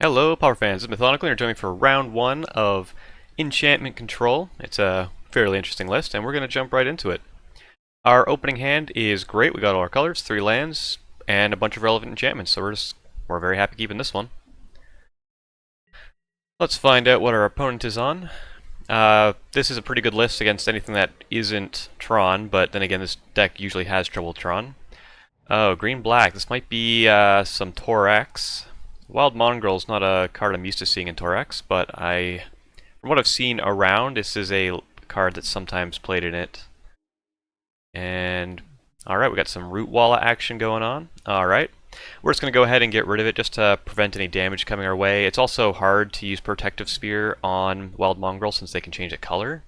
Hello, Power fans. This is Mathonical, and you're joining for round one of Enchantment Control. It's a fairly interesting list, and we're going to jump right into it. Our opening hand is great. We got all our colors, 3 lands, and a bunch of relevant enchantments, so we're very happy keeping this one. Let's find out what our opponent is on. This is a pretty good list against anything that isn't Tron, but then again, this deck usually has trouble with Tron. Oh, green-black. This might be some TorEx. Wild Mongrel's not a card I'm used to seeing in TorEx, but from what I've seen around, this is a card that's sometimes played in it. And, alright, we got some Root Walla action going on. Alright, we're just going to go ahead and get rid of it just to prevent any damage coming our way. It's also hard to use Protective Spear on Wild Mongrel since they can change the color.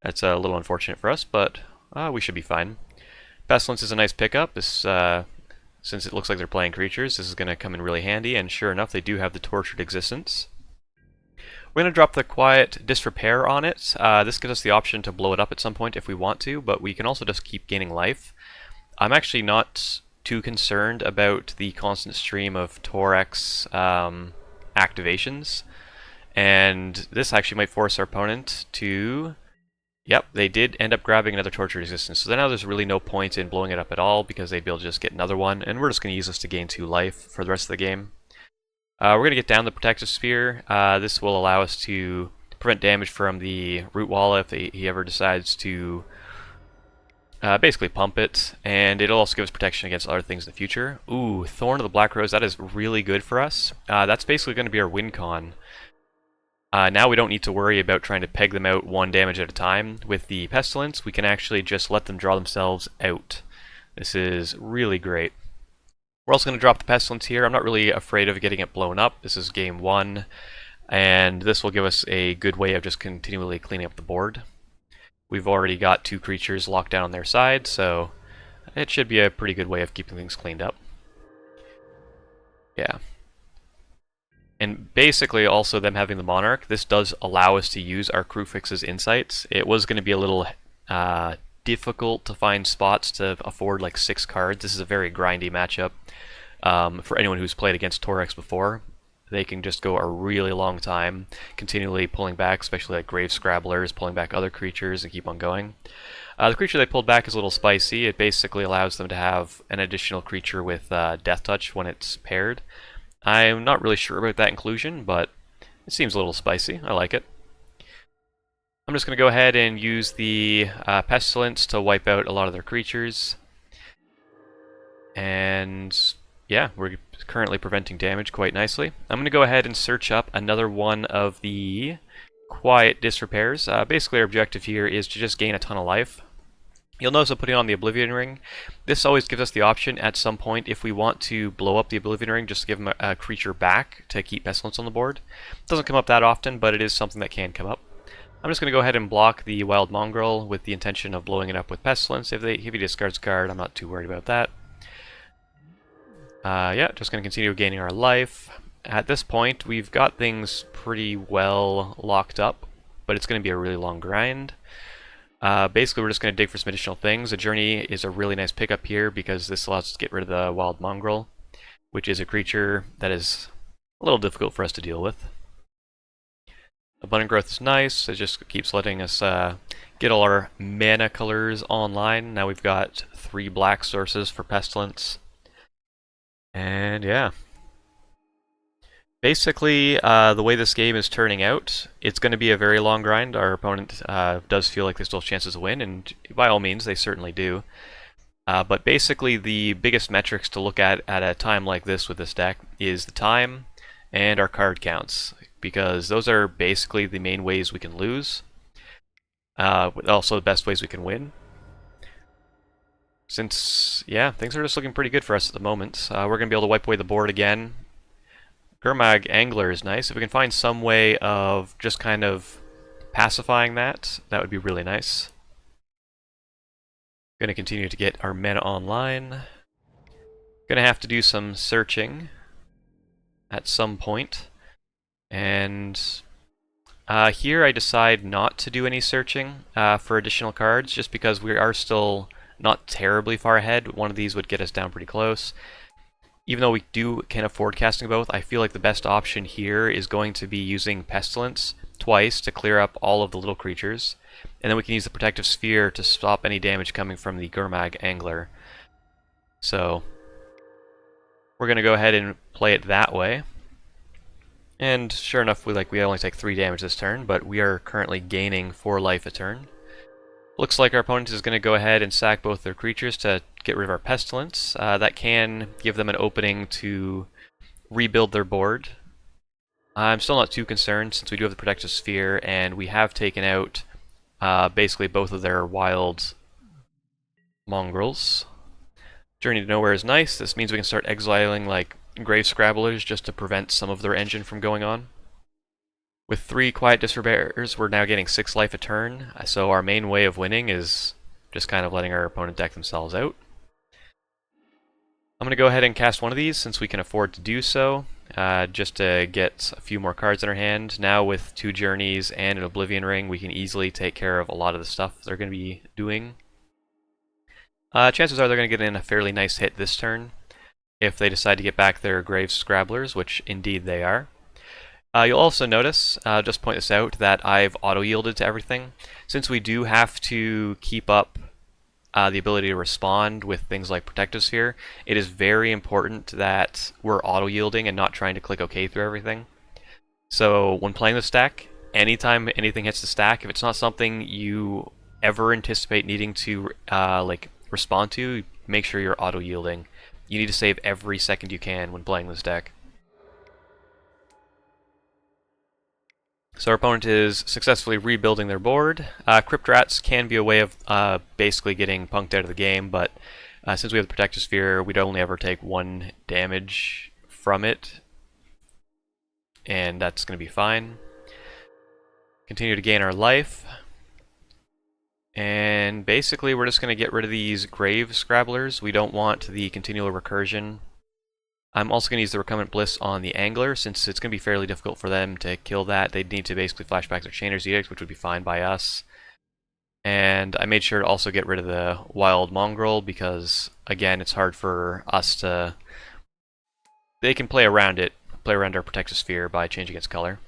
That's a little unfortunate for us, but we should be fine. Pestilence is a nice pickup. This since it looks like they're playing creatures, this is going to come in really handy, and sure enough, they do have the Tortured Existence. We're going to drop the Quiet Disrepair on it. This gives us the option to blow it up at some point if we want to, but we can also just keep gaining life. I'm actually not too concerned about the constant stream of TorEx activations, and this actually might force our opponent to... Yep, they did end up grabbing another Tortured Existence, so now there's really no point in blowing it up at all because they'd be able to just get another one, and we're just going to use this to gain 2 life for the rest of the game. We're going to get down the Protective Spear. This will allow us to prevent damage from the Root Walla if he ever decides to basically pump it, and it'll also give us protection against other things in the future. Ooh, Thorn of the Black Rose, that is really good for us. That's basically going to be our win con. Now we don't need to worry about trying to peg them out 1 damage at a time. With the Pestilence, we can actually just let them draw themselves out. This is really great. We're also going to drop the Pestilence here. I'm not really afraid of getting it blown up. This is game 1, and this will give us a good way of just continually cleaning up the board. We've already got 2 creatures locked down on their side, so it should be a pretty good way of keeping things cleaned up. Yeah. And basically, also them having the Monarch, this does allow us to use our Kruphix's insights. It was going to be a little difficult to find spots to afford like 6 cards. This is a very grindy matchup. For anyone who's played against TorEx before, they can just go a really long time, continually pulling back, especially like Grave Scrabblers, pulling back other creatures and keep on going. The creature they pulled back is a little spicy. It basically allows them to have an additional creature with Death Touch when it's paired. I'm not really sure about that inclusion, but it seems a little spicy. I like it. I'm just going to go ahead and use the Pestilence to wipe out a lot of their creatures. And yeah, we're currently preventing damage quite nicely. I'm going to go ahead and search up another one of the Quiet Disrepairs. Basically our objective here is to just gain a ton of life. You'll notice I'm putting on the Oblivion Ring. This always gives us the option at some point if we want to blow up the Oblivion Ring, just to give them a creature back to keep Pestilence on the board. It doesn't come up that often, but it is something that can come up. I'm just going to go ahead and block the Wild Mongrel with the intention of blowing it up with Pestilence. If he discards a card, I'm not too worried about that. Yeah, just going to continue gaining our life. At this point, we've got things pretty well locked up, but it's going to be a really long grind. Basically, we're just going to dig for some additional things. A Journey is a really nice pickup here because this allows us to get rid of the Wild Mongrel, which is a creature that is a little difficult for us to deal with. Abundant Growth is nice. It just keeps letting us get all our mana colors online. Now we've got 3 black sources for Pestilence. And yeah. Basically, the way this game is turning out, it's going to be a very long grind. Our opponent does feel like they still have chances to win, and by all means, they certainly do. But basically, the biggest metrics to look at a time like this with this deck is the time and our card counts, because those are basically the main ways we can lose, also the best ways we can win. Since, yeah, things are just looking pretty good for us at the moment. We're going to be able to wipe away the board again. Gurmag Angler is nice. If we can find some way of just kind of pacifying that, that would be really nice. Going to continue to get our mana online. Going to have to do some searching at some point. And here I decide not to do any searching for additional cards, just because we are still not terribly far ahead. One of these would get us down pretty close. even though we can afford casting both, I feel like the best option here is going to be using Pestilence twice to clear up all of the little creatures, and then we can use the Protective Sphere to stop any damage coming from the Gurmag Angler. So we're going to go ahead and play it that way. And sure enough, we only take 3 damage this turn, but we are currently gaining 4 life a turn. Looks like our opponent is going to go ahead and sack both their creatures to get rid of our Pestilence. That can give them an opening to rebuild their board. I'm still not too concerned since we do have the Protective Sphere, and we have taken out basically both of their wild mongrels. Journey to Nowhere is nice. This means we can start exiling like Grave Scrabblers just to prevent some of their engine from going on. With 3 Quiet Disrepairs, we're now getting 6 life a turn, so our main way of winning is just kind of letting our opponent deck themselves out. I'm going to go ahead and cast one of these since we can afford to do so, just to get a few more cards in our hand. Now with 2 Journeys and an Oblivion Ring, we can easily take care of a lot of the stuff they're going to be doing. Chances are they're going to get in a fairly nice hit this turn, if they decide to get back their Grave Scrabblers, which indeed they are. You'll also notice, just point this out, that I've auto-yielded to everything. Since we do have to keep up the ability to respond with things like Protective Sphere, it is very important that we're auto-yielding and not trying to click OK through everything. So when playing the stack, anytime anything hits the stack, if it's not something you ever anticipate needing to respond to, make sure you're auto-yielding. You need to save every second you can when playing this deck. So our opponent is successfully rebuilding their board. Crypt Rats can be a way of basically getting punked out of the game, but since we have the Protective Sphere, we'd only ever take 1 damage from it, and that's going to be fine. Continue to gain our life. And basically we're just going to get rid of these Grave Scrabblers. We don't want the continual recursion. I'm also going to use the Recumbent Bliss on the Angler, since it's going to be fairly difficult for them to kill that. They'd need to basically flash back their Chainer's Edict, which would be fine by us. And I made sure to also get rid of the Wild Mongrel, because, again, it's hard for us to... They can play around it, play around our Protective Sphere by changing its color.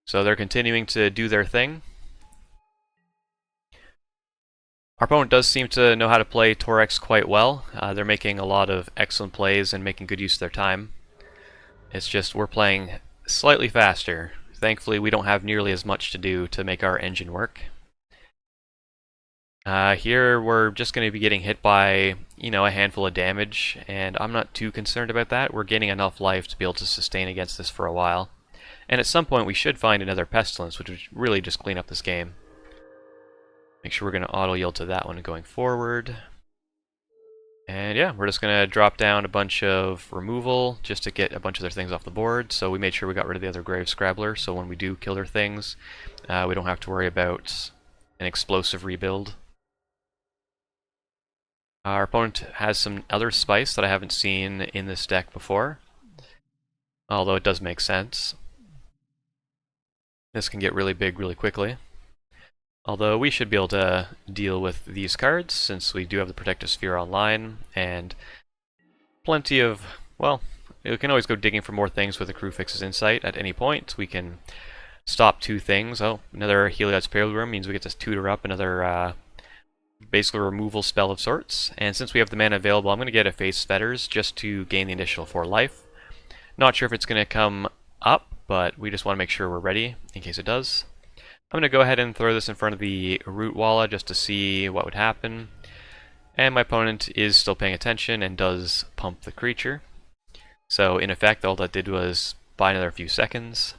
So they're continuing to do their thing. Our opponent does seem to know how to play TorEx quite well. They're making a lot of excellent plays and making good use of their time. It's just we're playing slightly faster. Thankfully, we don't have nearly as much to do to make our engine work. Here, we're just going to be getting hit by, a handful of damage, and I'm not too concerned about that. We're gaining enough life to be able to sustain against this for a while. And at some point, we should find another Pestilence, which would really just clean up this game. Make sure we're going to auto-yield to that one going forward. And yeah, we're just going to drop down a bunch of removal just to get a bunch of their things off the board. So we made sure we got rid of the other Grave Scrabbler, so when we do kill their things, we don't have to worry about an explosive rebuild. Our opponent has some other spice that I haven't seen in this deck before, although it does make sense. This can get really big really quickly. Although we should be able to deal with these cards, since we do have the Protective Sphere online, and plenty of, well, we can always go digging for more things with the Kruphix's Insight at any point. We can stop 2 things. Oh, another Heliod's Pilgrim means we get to tutor up another basically removal spell of sorts. And since we have the mana available, I'm going to get a Face Fetters just to gain the initial 4 life. Not sure if it's going to come up, but we just want to make sure we're ready in case it does. I'm going to go ahead and throw this in front of the Root Walla just to see what would happen. And my opponent is still paying attention and does pump the creature. So in effect, all that did was buy another few seconds.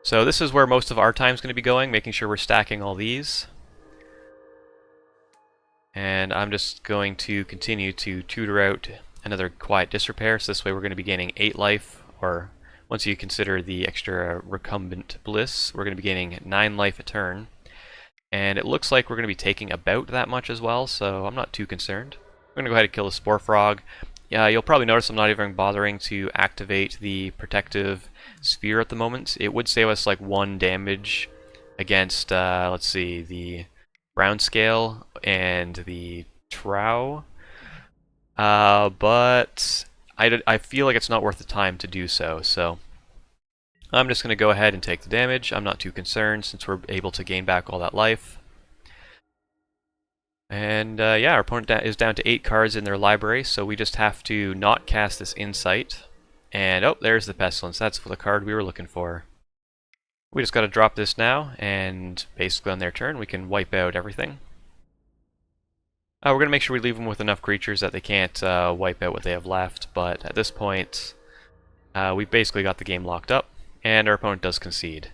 So this is where most of our time is going to be going, making sure we're stacking all these. And I'm just going to continue to tutor out another Quiet Disrepair, so this way we're going to be gaining 8 life, or once you consider the extra Recumbent Bliss, we're going to be gaining 9 life a turn. And it looks like we're going to be taking about that much as well, so I'm not too concerned. I'm going to go ahead and kill the Spore Frog. You'll probably notice I'm not even bothering to activate the Protective Sphere at the moment. It would save us like 1 damage against, let's see, the Round Scale and the Trow. but I feel like it's not worth the time to do so, so I'm just going to go ahead and take the damage. I'm not too concerned since we're able to gain back all that life. And yeah, our opponent is down to 8 cards in their library, so we just have to not cast this Insight. And oh, there's the Pestilence. That's the card we were looking for. We just got to drop this now, and basically on their turn we can wipe out everything. We're going to make sure we leave them with enough creatures that they can't wipe out what they have left, but at this point we've basically got the game locked up, and our opponent does concede.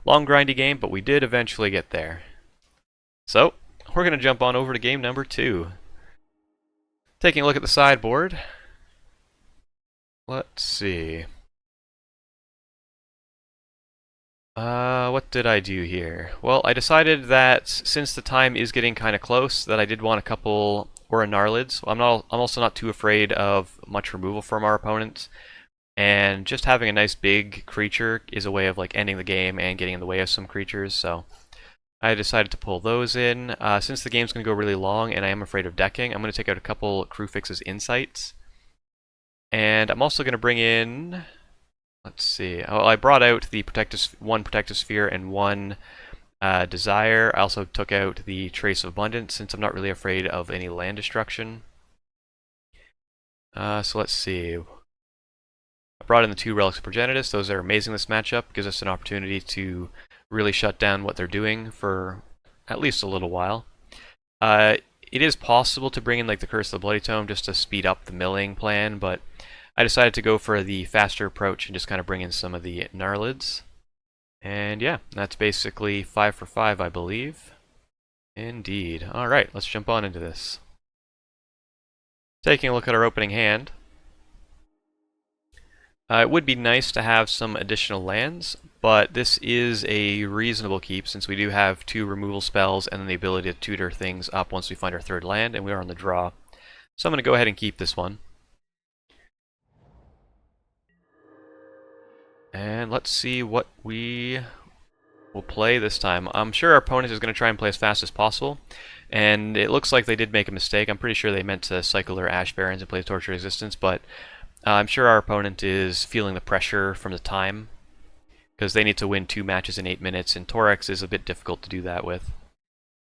Long grindy game, but we did eventually get there. So, we're going to jump on over to game number 2. Taking a look at the sideboard. Let's see. What did I do here? Well, I decided that since the time is getting kind of close, that I did want a couple Aura Gnarlids. I'm also not too afraid of much removal from our opponents, and just having a nice big creature is a way of like ending the game and getting in the way of some creatures. So I decided to pull those in. Since the game's going to go really long and I am afraid of decking, I'm going to take out a couple Kruphix's Insights. And I'm also going to bring in, let's see, oh, I brought out the one Protective Sphere and one Desire. I also took out the Trace of Abundance since I'm not really afraid of any land destruction. So let's see. I brought in the 2 Relics of Progenitus. Those are amazing this matchup. Gives us an opportunity to really shut down what they're doing for at least a little while. It is possible to bring in like the Curse of the Bloody Tome just to speed up the milling plan, but I decided to go for the faster approach and just kind of bring in some of the Gnarlids. And yeah, that's basically 5 for 5, I believe. Indeed. Alright, let's jump on into this. Taking a look at our opening hand. It would be nice to have some additional lands, but this is a reasonable keep since we do have 2 removal spells and then the ability to tutor things up once we find our 3rd land, and we are on the draw. So I'm going to go ahead and keep this one. And let's see what we will play this time. I'm sure our opponent is going to try and play as fast as possible, and it looks like they did make a mistake. I'm pretty sure they meant to cycle their Ash Barrens and play Tortured Existence, but I'm sure our opponent is feeling the pressure from the time, because they need to win 2 matches in 8 minutes, and TorEx is a bit difficult to do that with.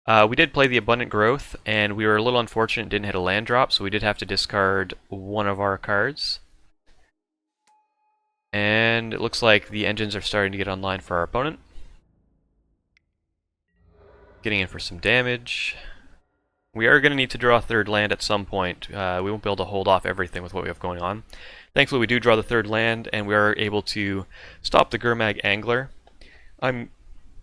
We did play the Abundant Growth, and we were a little unfortunate, didn't hit a land drop, so we did have to discard one of our cards. And it looks like the engines are starting to get online for our opponent. Getting in for some damage. We are going to need to draw a 3rd land at some point. We won't be able to hold off everything with what we have going on. Thankfully we do draw the 3rd land, and we are able to stop the Gurmag Angler. I'm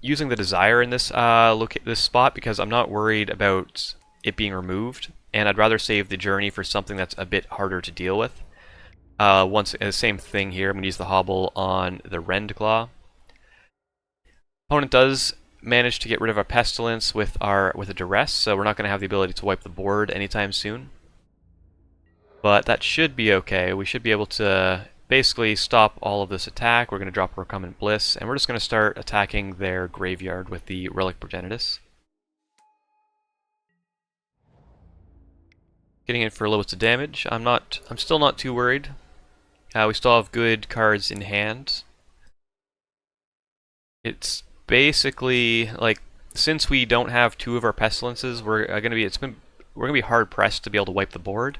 using the Desire in this this spot because I'm not worried about it being removed, and I'd rather save the Journey for something that's a bit harder to deal with. Same thing here, I'm going to use the Hobble on the Rendclaw. Opponent does manage to get rid of our Pestilence with a Duress, so we're not going to have the ability to wipe the board anytime soon. But that should be okay. We should be able to basically stop all of this attack. We're going to drop Recumbent Bliss, and we're just going to start attacking their graveyard with the Relic of Progenitus. Getting in for a little bit of damage. I'm still not too worried. We still have good cards in hand. It's basically like, since we don't have 2 of our Pestilences, we're gonna be hard pressed to be able to wipe the board.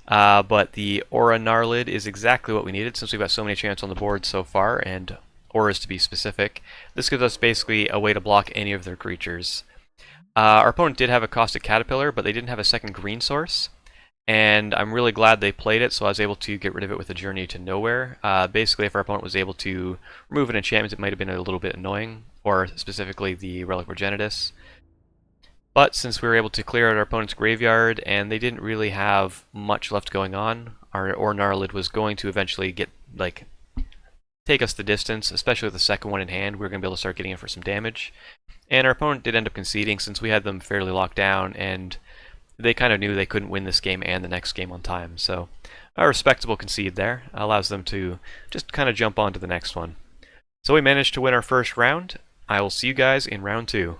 But the Aura Gnarlid is exactly what we needed since we've got so many enchantments on the board so far, and auras to be specific. This gives us basically a way to block any of their creatures. Our opponent did have a Caustic Caterpillar, but they didn't have a second green source, and I'm really glad they played it, so I was able to get rid of it with a Journey to Nowhere. Basically, if our opponent was able to remove an enchantment, it might have been a little bit annoying, or specifically the Relic of Progenitus. But since we were able to clear out our opponent's graveyard, and they didn't really have much left going on, our Aura Gnarlid was going to eventually take us the distance, especially with the second one in hand. We were going to be able to start getting in for some damage. And our opponent did end up conceding since we had them fairly locked down, and they kind of knew they couldn't win this game and the next game on time. So a respectable concede there allows them to just kind of jump on to the next one. So we managed to win our first round. I will see you guys in round 2.